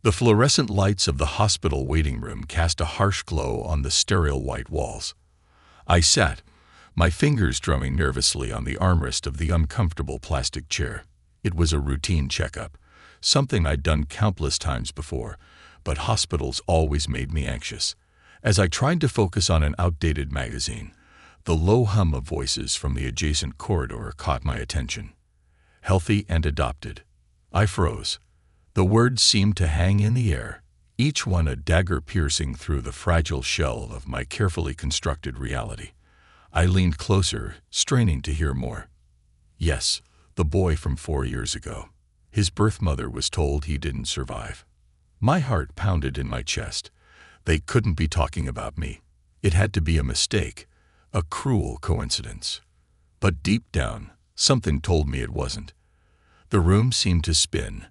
The fluorescent lights of the hospital waiting room cast a harsh glow on the sterile white walls. I sat, my fingers drumming nervously on the armrest of the uncomfortable plastic chair. It was a routine checkup, something I'd done countless times before, but hospitals always made me anxious. As I tried to focus on an outdated magazine, the low hum of voices from the adjacent corridor caught my attention. Healthy and adopted. I froze. The words seemed to hang in the air, each one a dagger piercing through the fragile shell of my carefully constructed reality. I leaned closer, straining to hear more. Yes, the boy from 4 years ago. His birth mother was told he didn't survive. My heart pounded in my chest. They couldn't be talking about me. It had to be a mistake, a cruel coincidence. But deep down, something told me it wasn't. The room seemed to spin,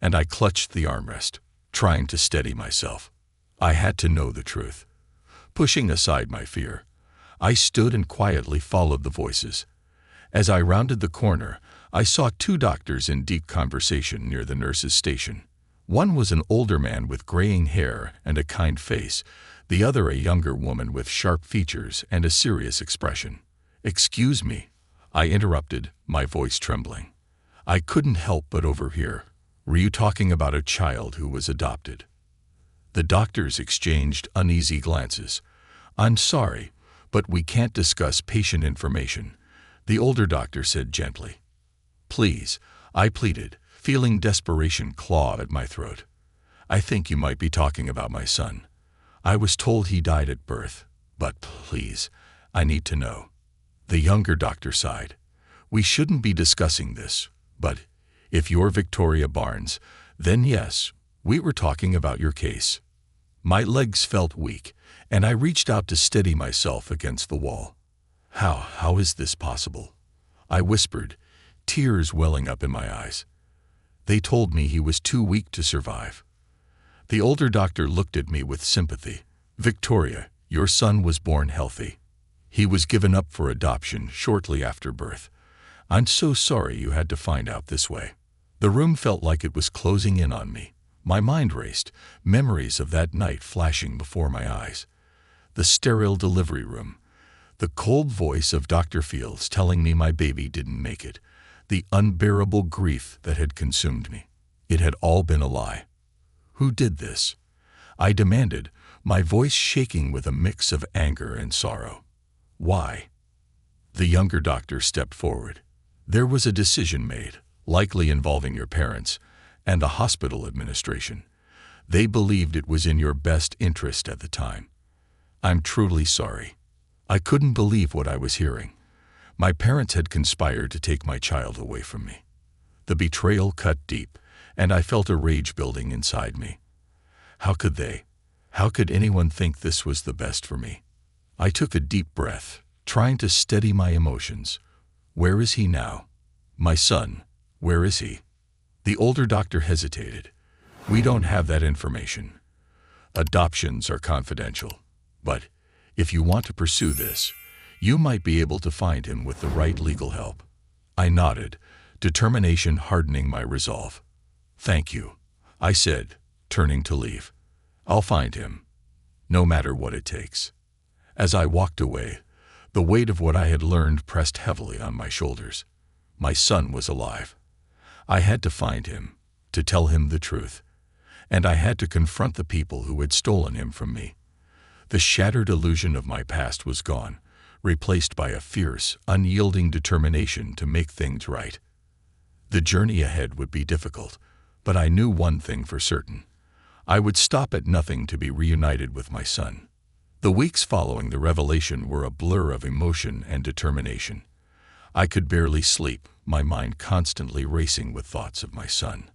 and I clutched the armrest, trying to steady myself. I had to know the truth. Pushing aside my fear, I stood and quietly followed the voices. As I rounded the corner, I saw 2 doctors in deep conversation near the nurse's station. One was an older man with graying hair and a kind face, the other a younger woman with sharp features and a serious expression. "Excuse me," I interrupted, my voice trembling. I couldn't help but overhear. "Were you talking about a child who was adopted?" The doctors exchanged uneasy glances. "I'm sorry, but we can't discuss patient information," the older doctor said gently. "Please," I pleaded, feeling desperation claw at my throat. "I think you might be talking about my son. I was told he died at birth, but please, I need to know." The younger doctor sighed. "We shouldn't be discussing this, but if you're Victoria Barnes, then yes, we were talking about your case." My legs felt weak, and I reached out to steady myself against the wall. How is this possible?" I whispered, tears welling up in my eyes. "They told me he was too weak to survive." The older doctor looked at me with sympathy. "Victoria, your son was born healthy. He was given up for adoption shortly after birth. I'm so sorry you had to find out this way." The room felt like it was closing in on me. My mind raced, memories of that night flashing before my eyes. The sterile delivery room, the cold voice of Dr. Fields telling me my baby didn't make it, the unbearable grief that had consumed me. It had all been a lie. Who did this? I demanded, my voice shaking with a mix of anger and sorrow. Why? The younger doctor stepped forward. "There was a decision made, likely involving your parents and the hospital administration. They believed it was in your best interest at the time. I'm truly sorry." I couldn't believe what I was hearing. My parents had conspired to take my child away from me. The betrayal cut deep, and I felt a rage building inside me. How could they? How could anyone think this was the best for me? I took a deep breath, trying to steady my emotions. Where is he now? My son, where is he? The older doctor hesitated. "We don't have that information. Adoptions are confidential. But if you want to pursue this, you might be able to find him with the right legal help." I nodded, determination hardening my resolve. "Thank you," I said, turning to leave. "I'll find him, no matter what it takes." As I walked away, the weight of what I had learned pressed heavily on my shoulders. My son was alive. I had to find him, to tell him the truth. And I had to confront the people who had stolen him from me. The shattered illusion of my past was gone, replaced by a fierce, unyielding determination to make things right. The journey ahead would be difficult, but I knew one thing for certain. I would stop at nothing to be reunited with my son. The weeks following the revelation were a blur of emotion and determination. I could barely sleep, my mind constantly racing with thoughts of my son.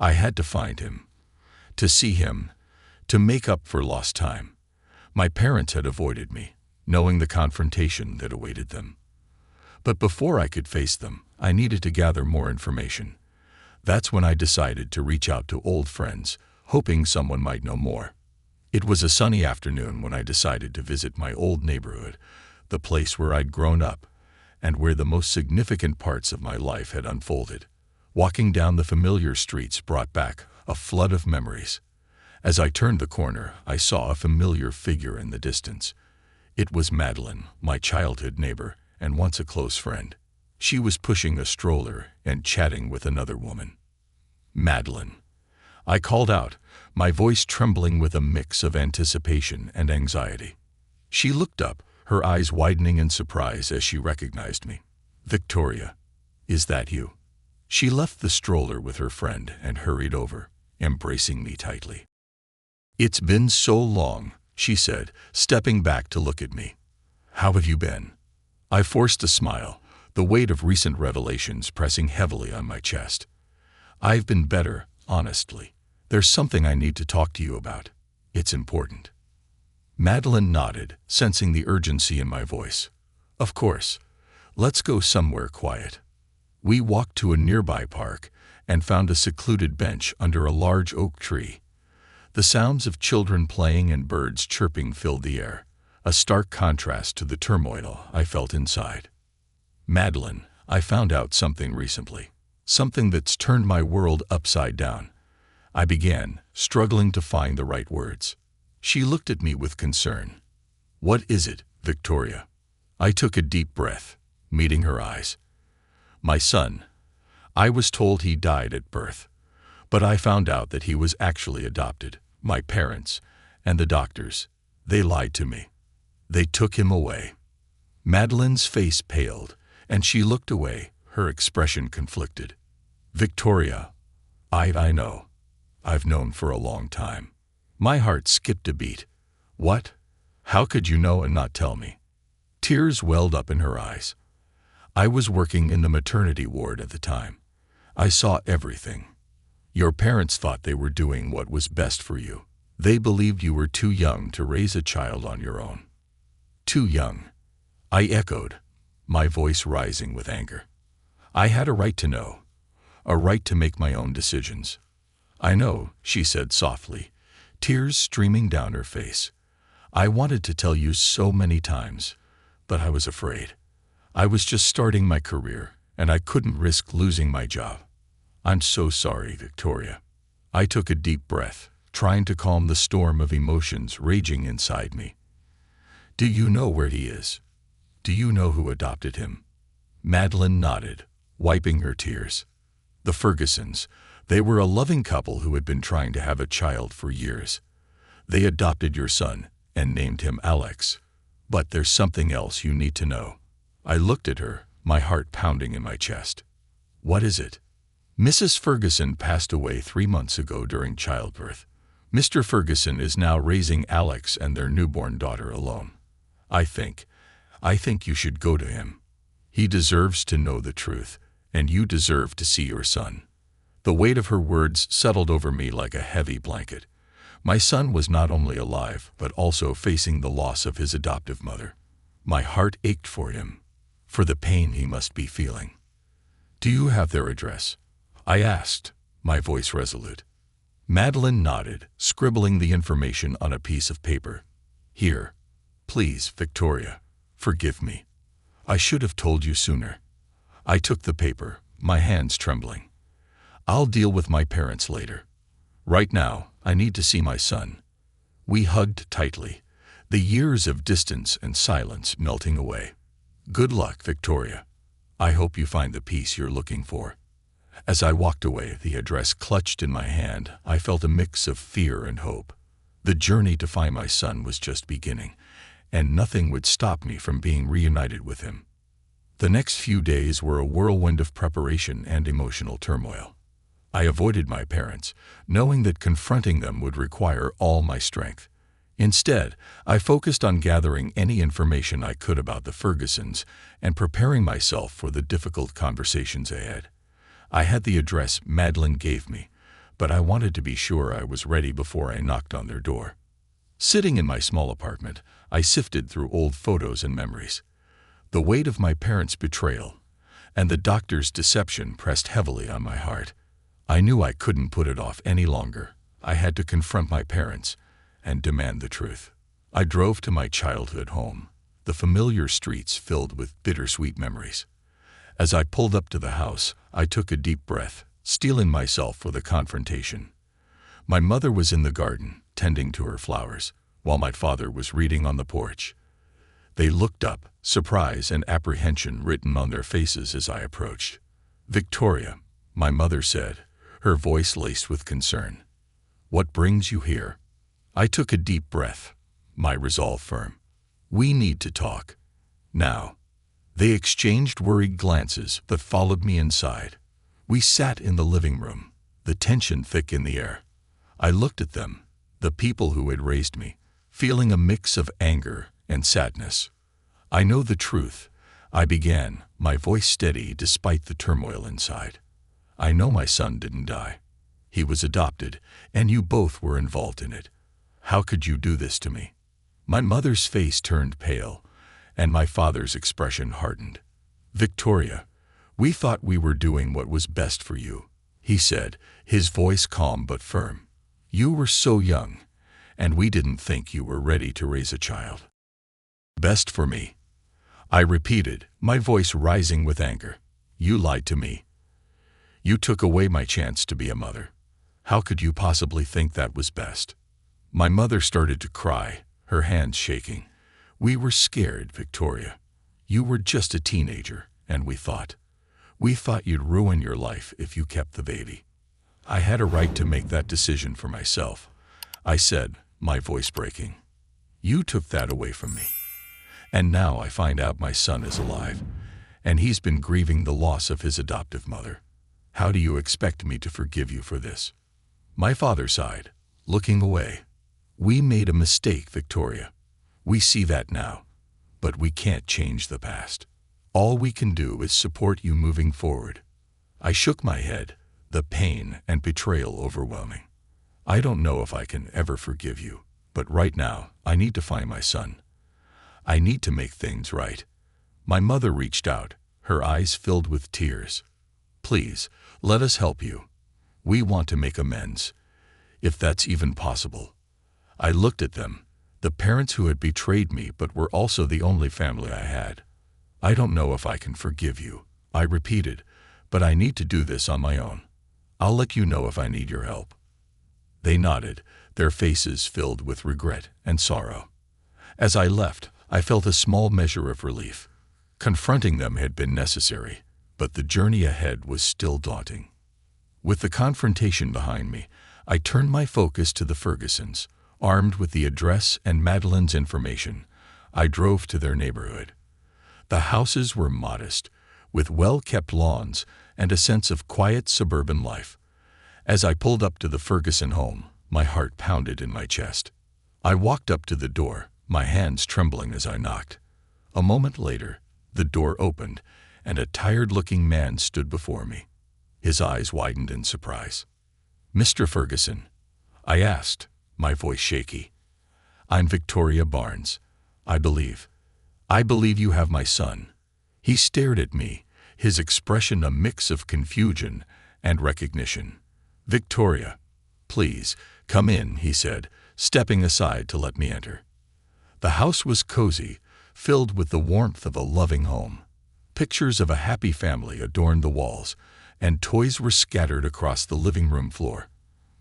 I had to find him, to see him, to make up for lost time. My parents had avoided me, knowing the confrontation that awaited them. But before I could face them, I needed to gather more information. That's when I decided to reach out to old friends, hoping someone might know more. It was a sunny afternoon when I decided to visit my old neighborhood, the place where I'd grown up, and where the most significant parts of my life had unfolded. Walking down the familiar streets brought back a flood of memories. As I turned the corner, I saw a familiar figure in the distance. It was Madeline, my childhood neighbor, and once a close friend. She was pushing a stroller and chatting with another woman. "Madeline," I called out, my voice trembling with a mix of anticipation and anxiety. She looked up, her eyes widening in surprise as she recognized me. "Victoria, is that you?" She left the stroller with her friend and hurried over, embracing me tightly. "It's been so long," she said, stepping back to look at me. "How have you been?" I forced a smile, the weight of recent revelations pressing heavily on my chest. "I've been better, honestly. There's something I need to talk to you about. It's important." Madeline nodded, sensing the urgency in my voice. "Of course. Let's go somewhere quiet." We walked to a nearby park and found a secluded bench under a large oak tree. The sounds of children playing and birds chirping filled the air, a stark contrast to the turmoil I felt inside. "Madeline, I found out something recently. Something that's turned my world upside down." I began, struggling to find the right words. She looked at me with concern. "What is it, Victoria?" I took a deep breath, meeting her eyes. "My son. I was told he died at birth, but I found out that he was actually adopted. My parents and the doctors, they lied to me. They took him away." Madeline's face paled, and she looked away, her expression conflicted. "Victoria, I know. I've known for a long time." My heart skipped a beat. "What? How could you know and not tell me?" Tears welled up in her eyes. "I was working in the maternity ward at the time. I saw everything. Your parents thought they were doing what was best for you. They believed you were too young to raise a child on your own." "Too young," I echoed, my voice rising with anger. "I had a right to know, a right to make my own decisions." "I know," she said softly, tears streaming down her face. "I wanted to tell you so many times, but I was afraid. I was just starting my career, and I couldn't risk losing my job. I'm so sorry, Victoria." I took a deep breath, trying to calm the storm of emotions raging inside me. "Do you know where he is? Do you know who adopted him?" Madeline nodded, wiping her tears. "The Fergusons. They were a loving couple who had been trying to have a child for years. They adopted your son and named him Alex. But there's something else you need to know." I looked at her, my heart pounding in my chest. "What is it?" "Mrs. Ferguson passed away 3 months ago during childbirth. Mr. Ferguson is now raising Alex and their newborn daughter alone. I think you should go to him. He deserves to know the truth, and you deserve to see your son." The weight of her words settled over me like a heavy blanket. My son was not only alive, but also facing the loss of his adoptive mother. My heart ached for him, for the pain he must be feeling. "Do you have their address?" I asked, my voice resolute. Madeline nodded, scribbling the information on a piece of paper. "Here. Please, Victoria, forgive me. I should have told you sooner." I took the paper, my hands trembling. "I'll deal with my parents later. Right now, I need to see my son." We hugged tightly, the years of distance and silence melting away. "Good luck, Victoria. I hope you find the peace you're looking for." As I walked away, the address clutched in my hand, I felt a mix of fear and hope. The journey to find my son was just beginning, and nothing would stop me from being reunited with him. The next few days were a whirlwind of preparation and emotional turmoil. I avoided my parents, knowing that confronting them would require all my strength. Instead, I focused on gathering any information I could about the Fergusons and preparing myself for the difficult conversations ahead. I had the address Madeline gave me, but I wanted to be sure I was ready before I knocked on their door. Sitting in my small apartment, I sifted through old photos and memories. The weight of my parents' betrayal and the doctor's deception pressed heavily on my heart. I knew I couldn't put it off any longer. I had to confront my parents and demand the truth. I drove to my childhood home, the familiar streets filled with bittersweet memories. As I pulled up to the house, I took a deep breath, steeling myself for the confrontation. My mother was in the garden, tending to her flowers, while my father was reading on the porch. They looked up, surprise and apprehension written on their faces as I approached. "Victoria," my mother said, her voice laced with concern. "What brings you here?" I took a deep breath, my resolve firm. "We need to talk. Now." They exchanged worried glances but followed me inside. We sat in the living room, the tension thick in the air. I looked at them, the people who had raised me, feeling a mix of anger and sadness. "I know the truth," I began, my voice steady despite the turmoil inside. "I know my son didn't die. He was adopted, and you both were involved in it. How could you do this to me?" My mother's face turned pale, and my father's expression hardened. "Victoria, we thought we were doing what was best for you," he said, his voice calm but firm. "You were so young, and we didn't think you were ready to raise a child." "Best for me," I repeated, my voice rising with anger. "You lied to me. You took away my chance to be a mother. How could you possibly think that was best?" My mother started to cry, her hands shaking. "We were scared, Victoria. You were just a teenager, and we thought you'd ruin your life if you kept the baby." "I had a right to make that decision for myself," I said, my voice breaking. "You took that away from me. And now I find out my son is alive, and he's been grieving the loss of his adoptive mother. How do you expect me to forgive you for this?" My father sighed, looking away. "We made a mistake, Victoria. We see that now, but we can't change the past. All we can do is support you moving forward." I shook my head, the pain and betrayal overwhelming. "I don't know if I can ever forgive you, but right now I need to find my son. I need to make things right." My mother reached out, her eyes filled with tears. "Please, let us help you. We want to make amends, if that's even possible." I looked at them, the parents who had betrayed me but were also the only family I had. "I don't know if I can forgive you," I repeated, "but I need to do this on my own. I'll let you know if I need your help." They nodded, their faces filled with regret and sorrow. As I left, I felt a small measure of relief. Confronting them had been necessary, but the journey ahead was still daunting. With the confrontation behind me, I turned my focus to the Fergusons. Armed with the address and Madeline's information, I drove to their neighborhood. The houses were modest, with well-kept lawns and a sense of quiet suburban life. As I pulled up to the Ferguson home, my heart pounded in my chest. I walked up to the door, my hands trembling as I knocked. A moment later, the door opened, and a tired-looking man stood before me. His eyes widened in surprise. "Mr. Ferguson?" I asked, my voice shaky. "I'm Victoria Barnes. I believe you have my son." He stared at me, his expression a mix of confusion and recognition. "Victoria, please, come in," he said, stepping aside to let me enter. The house was cozy, filled with the warmth of a loving home. Pictures of a happy family adorned the walls, and toys were scattered across the living room floor.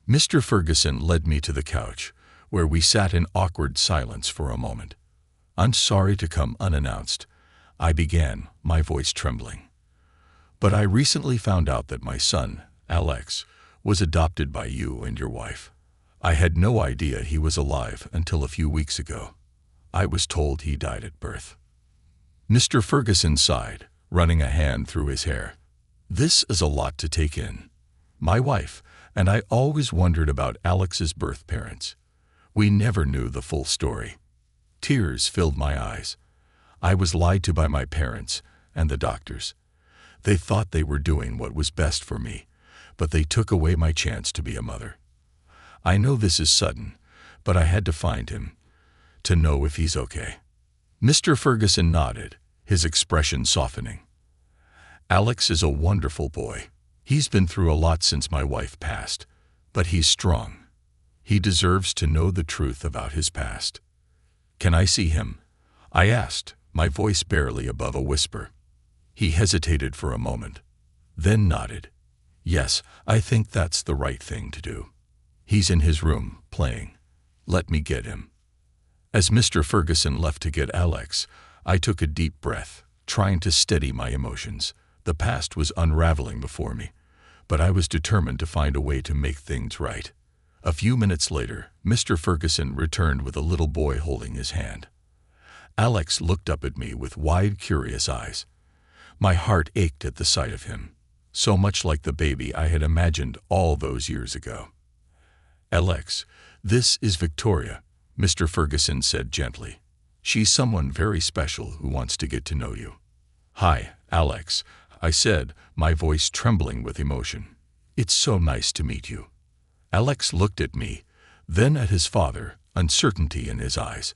Mr. Ferguson led me to the couch, where we sat in awkward silence for a moment. "I'm sorry to come unannounced," I began, my voice trembling. "But I recently found out that my son, Alex, was adopted by you and your wife. I had no idea he was alive until a few weeks ago. I was told he died at birth." Mr. Ferguson sighed, running a hand through his hair. "This is a lot to take in. My wife and I always wondered about Alex's birth parents. We never knew the full story." Tears filled my eyes. I was lied to by my parents and the doctors. They thought they were doing what was best for me, but they took away my chance to be a mother. I know this is sudden, but I had to find him, to know if he's okay. Mr. Ferguson nodded, his expression softening. "Alex is a wonderful boy. He's been through a lot since my wife passed, but he's strong. He deserves to know the truth about his past." "Can I see him?" I asked, my voice barely above a whisper. He hesitated for a moment, then nodded. "Yes, I think that's the right thing to do." He's in his room, playing. Let me get him. As Mr. Ferguson left to get Alex, I took a deep breath, trying to steady my emotions. The past was unraveling before me, but I was determined to find a way to make things right. A few minutes later, Mr. Ferguson returned with a little boy holding his hand. Alex looked up at me with wide, curious eyes. My heart ached at the sight of him, so much like the baby I had imagined all those years ago. "Alex, this is Victoria," Mr. Ferguson said gently. "She's someone very special who wants to get to know you." "Hi, Alex," I said, my voice trembling with emotion. "It's so nice to meet you." Alex looked at me, then at his father, uncertainty in his eyes.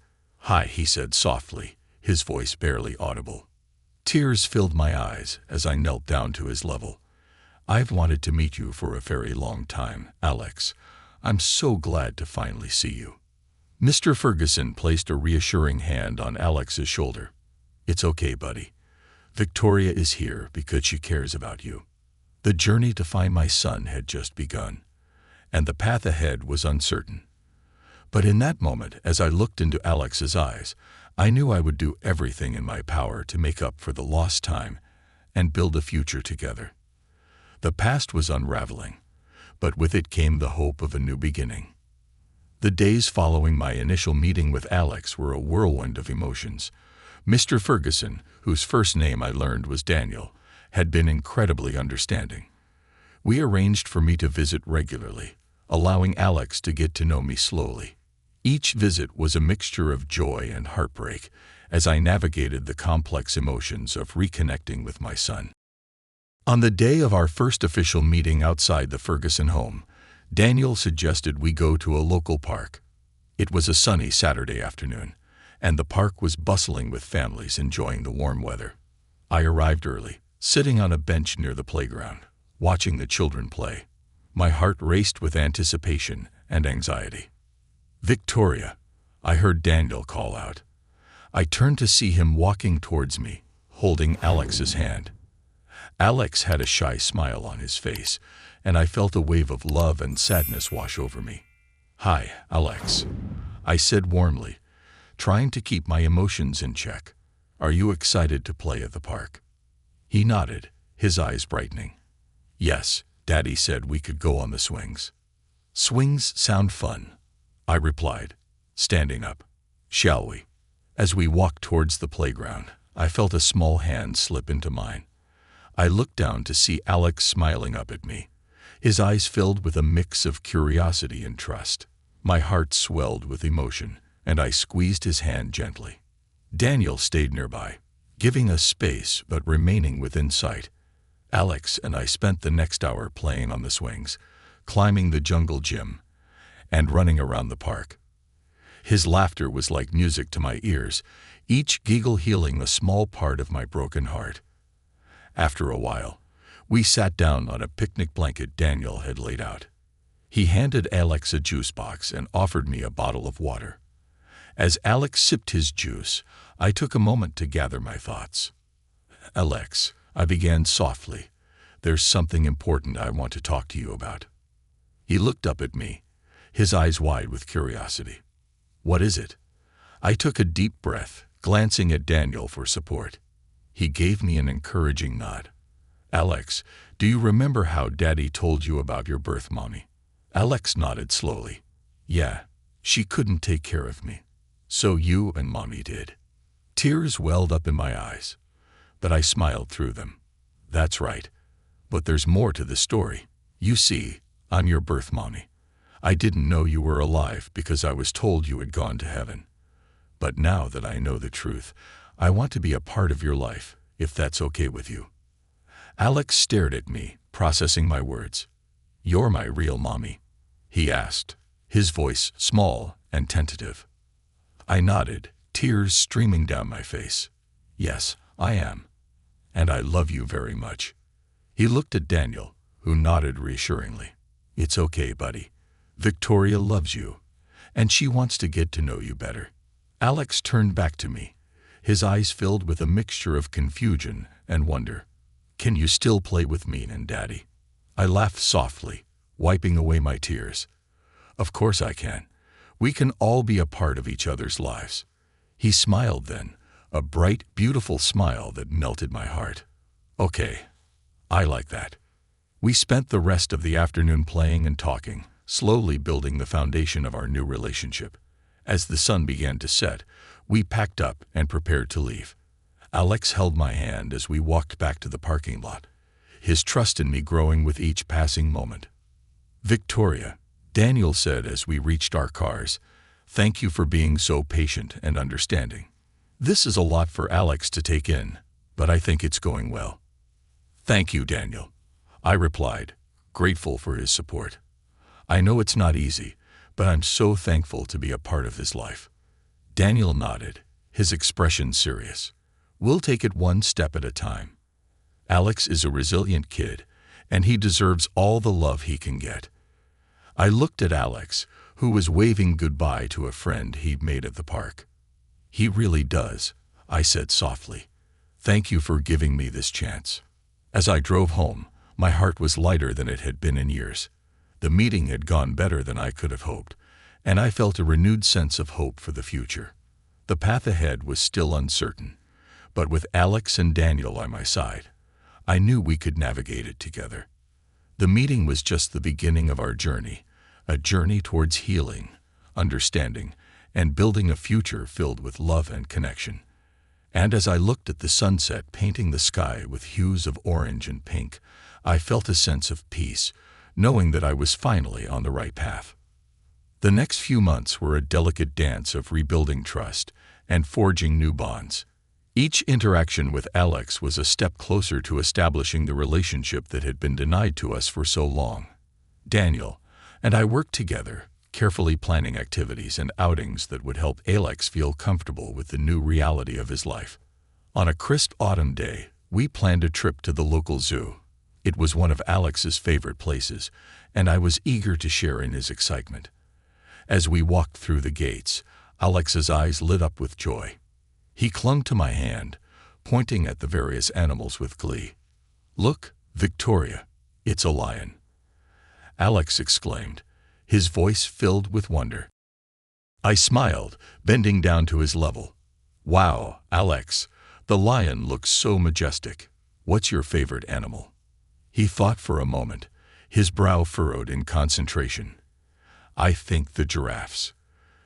"Hi," he said softly, his voice barely audible. Tears filled my eyes as I knelt down to his level. "I've wanted to meet you for a very long time, Alex. I'm so glad to finally see you." Mr. Ferguson placed a reassuring hand on Alex's shoulder. "It's okay, buddy. Victoria is here because she cares about you." The journey to find my son had just begun, and the path ahead was uncertain. But in that moment, as I looked into Alex's eyes, I knew I would do everything in my power to make up for the lost time and build a future together. The past was unraveling, but with it came the hope of a new beginning. The days following my initial meeting with Alex were a whirlwind of emotions. Mr. Ferguson, whose first name I learned was Daniel, had been incredibly understanding. We arranged for me to visit regularly, allowing Alex to get to know me slowly. Each visit was a mixture of joy and heartbreak as I navigated the complex emotions of reconnecting with my son. On the day of our first official meeting outside the Ferguson home, Daniel suggested we go to a local park. It was a sunny Saturday afternoon, and the park was bustling with families enjoying the warm weather. I arrived early, sitting on a bench near the playground, watching the children play. My heart raced with anticipation and anxiety. "Victoria," I heard Daniel call out. I turned to see him walking towards me, holding Alex's hand. Alex had a shy smile on his face, and I felt a wave of love and sadness wash over me. "Hi, Alex," I said warmly, trying to keep my emotions in check. "Are you excited to play at the park?" He nodded, his eyes brightening. "Yes, Daddy said we could go on the swings." "Swings sound fun," I replied, standing up. "Shall we?" As we walked towards the playground, I felt a small hand slip into mine. I looked down to see Alex smiling up at me, his eyes filled with a mix of curiosity and trust. My heart swelled with emotion, and I squeezed his hand gently. Daniel stayed nearby, giving us space but remaining within sight. Alex and I spent the next hour playing on the swings, climbing the jungle gym, and running around the park. His laughter was like music to my ears, each giggle healing a small part of my broken heart. After a while, we sat down on a picnic blanket Daniel had laid out. He handed Alex a juice box and offered me a bottle of water. As Alex sipped his juice, I took a moment to gather my thoughts. "Alex," I began softly, "there's something important I want to talk to you about." He looked up at me, his eyes wide with curiosity. "What is it?" I took a deep breath, glancing at Daniel for support. He gave me an encouraging nod. "Alex, do you remember how Daddy told you about your birth mommy?" Alex nodded slowly. "Yeah, she couldn't take care of me. So you and Mommy did." Tears welled up in my eyes, but I smiled through them. "That's right. But there's more to the story. You see, I'm your birth mommy. I didn't know you were alive because I was told you had gone to heaven. But now that I know the truth, I want to be a part of your life, if that's okay with you." Alex stared at me, processing my words. "You're my real mommy?" he asked, his voice small and tentative. I nodded, tears streaming down my face. "Yes, I am. And I love you very much." He looked at Daniel, who nodded reassuringly. "It's okay, buddy. Victoria loves you, and she wants to get to know you better." Alex turned back to me, his eyes filled with a mixture of confusion and wonder. "Can you still play with me and Daddy?" I laughed softly, wiping away my tears. Of course I can. We can all be a part of each other's lives. He smiled then, a bright, beautiful smile that melted my heart. Okay, I like that. We spent the rest of the afternoon playing and talking, slowly building the foundation of our new relationship. As the sun began to set, we packed up and prepared to leave. Alex held my hand as we walked back to the parking lot, his trust in me growing with each passing moment. "Victoria," Daniel said as we reached our cars, "thank you for being so patient and understanding. This is a lot for Alex to take in, but I think it's going well." "Thank you, Daniel," I replied, grateful for his support. "I know it's not easy, but I'm so thankful to be a part of his life." Daniel nodded, his expression serious. "We'll take it one step at a time. Alex is a resilient kid, and he deserves all the love he can get." I looked at Alex, who was waving goodbye to a friend he'd made at the park. "He really does," I said softly. "Thank you for giving me this chance." As I drove home, my heart was lighter than it had been in years. The meeting had gone better than I could have hoped, and I felt a renewed sense of hope for the future. The path ahead was still uncertain, but with Alex and Daniel on my side, I knew we could navigate it together. The meeting was just the beginning of our journey, a journey towards healing, understanding, and building a future filled with love and connection. And as I looked at the sunset painting the sky with hues of orange and pink, I felt a sense of peace, knowing that I was finally on the right path. The next few months were a delicate dance of rebuilding trust and forging new bonds. Each interaction with Alex was a step closer to establishing the relationship that had been denied to us for so long. Daniel and I worked together, carefully planning activities and outings that would help Alex feel comfortable with the new reality of his life. On a crisp autumn day, we planned a trip to the local zoo. It was one of Alex's favorite places, and I was eager to share in his excitement. As we walked through the gates, Alex's eyes lit up with joy. He clung to my hand, pointing at the various animals with glee. "Look, Victoria, it's a lion," Alex exclaimed, his voice filled with wonder. I smiled, bending down to his level. "Wow, Alex, the lion looks so majestic. What's your favorite animal?" He thought for a moment, his brow furrowed in concentration. "I think the giraffes.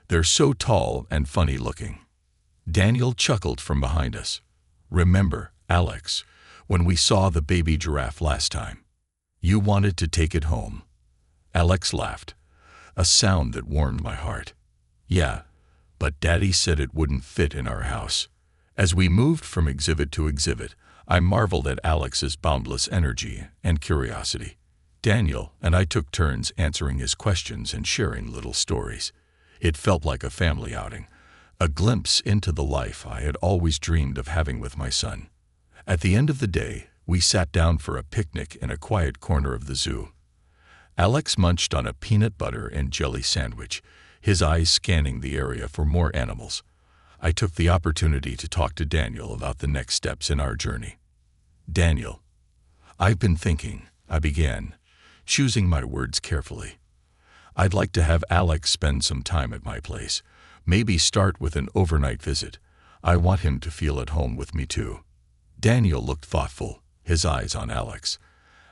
They're so tall and funny looking." Daniel chuckled from behind us. "Remember, Alex, when we saw the baby giraffe last time? You wanted to take it home." Alex laughed, a sound that warmed my heart. "Yeah, but Daddy said it wouldn't fit in our house." As we moved from exhibit to exhibit, I marveled at Alex's boundless energy and curiosity. Daniel and I took turns answering his questions and sharing little stories. It felt like a family outing, a glimpse into the life I had always dreamed of having with my son. At the end of the day, we sat down for a picnic in a quiet corner of the zoo. Alex munched on a peanut butter and jelly sandwich, his eyes scanning the area for more animals. I took the opportunity to talk to Daniel about the next steps in our journey. "Daniel, I've been thinking," I began, choosing my words carefully. "I'd like to have Alex spend some time at my place, maybe start with an overnight visit. I want him to feel at home with me too." Daniel looked thoughtful, his eyes on Alex.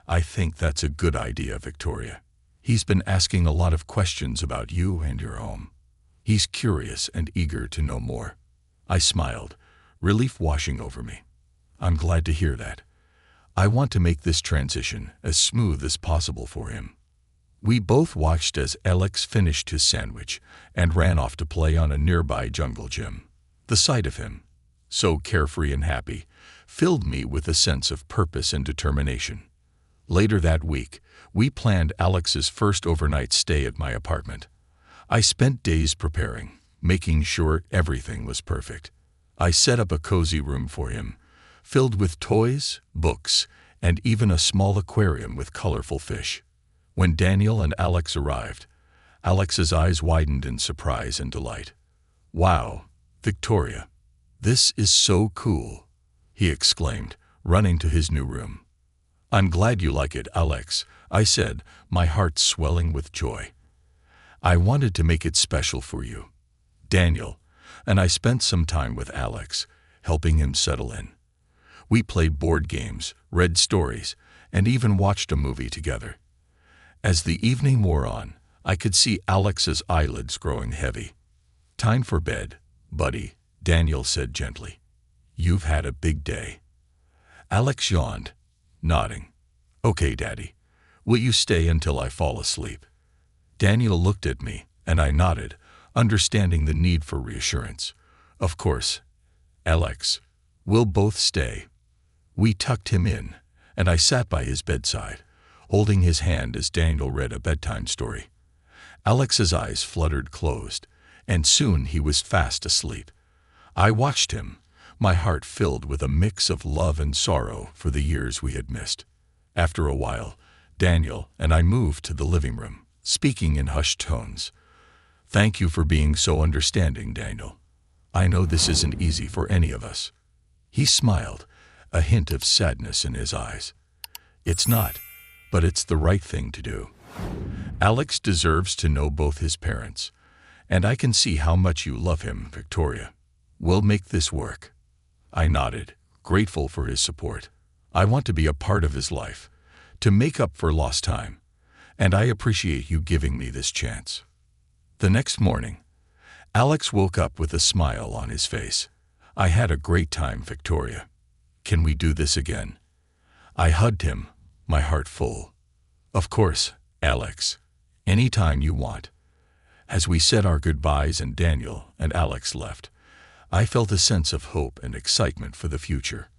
"I think that's a good idea, Victoria. He's been asking a lot of questions about you and your home. He's curious and eager to know more." I smiled, relief washing over me. "I'm glad to hear that. I want to make this transition as smooth as possible for him." We both watched as Alex finished his sandwich and ran off to play on a nearby jungle gym. The sight of him, so carefree and happy, filled me with a sense of purpose and determination. Later that week, we planned Alex's first overnight stay at my apartment. I spent days preparing, making sure everything was perfect. I set up a cozy room for him, filled with toys, books, and even a small aquarium with colorful fish. When Daniel and Alex arrived, Alex's eyes widened in surprise and delight. "Wow, Victoria, this is so cool," he exclaimed, running to his new room. "I'm glad you like it, Alex," I said, my heart swelling with joy. I wanted to make it special for you, Daniel, and I spent some time with Alex, helping him settle in. We played board games, read stories, and even watched a movie together. As the evening wore on, I could see Alex's eyelids growing heavy. "Time for bed, buddy," Daniel said gently. "You've had a big day." Alex yawned, nodding. "Okay, Daddy. Will you stay until I fall asleep?" Daniel looked at me, and I nodded, understanding the need for reassurance. "Of course, Alex. We'll both stay." We tucked him in, and I sat by his bedside, holding his hand as Daniel read a bedtime story. Alex's eyes fluttered closed, and soon he was fast asleep. I watched him, my heart filled with a mix of love and sorrow for the years we had missed. After a while, Daniel and I moved to the living room, speaking in hushed tones. "Thank you for being so understanding, Daniel. I know this isn't easy for any of us." He smiled, a hint of sadness in his eyes. "It's not, but it's the right thing to do. Alex deserves to know both his parents, and I can see how much you love him, Victoria. We'll make this work." I nodded, grateful for his support. I want to be a part of his life, to make up for lost time, and I appreciate you giving me this chance. The next morning, Alex woke up with a smile on his face. "I had a great time, Victoria. Can we do this again?" I hugged him, my heart full. "Of course, Alex. Anytime you want." As we said our goodbyes and Daniel and Alex left, I felt a sense of hope and excitement for the future.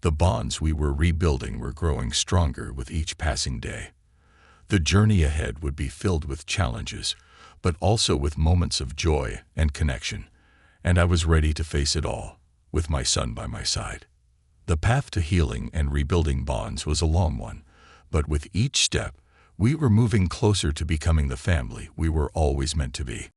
The bonds we were rebuilding were growing stronger with each passing day. The journey ahead would be filled with challenges, but also with moments of joy and connection, and I was ready to face it all, with my son by my side. The path to healing and rebuilding bonds was a long one, but with each step, we were moving closer to becoming the family we were always meant to be.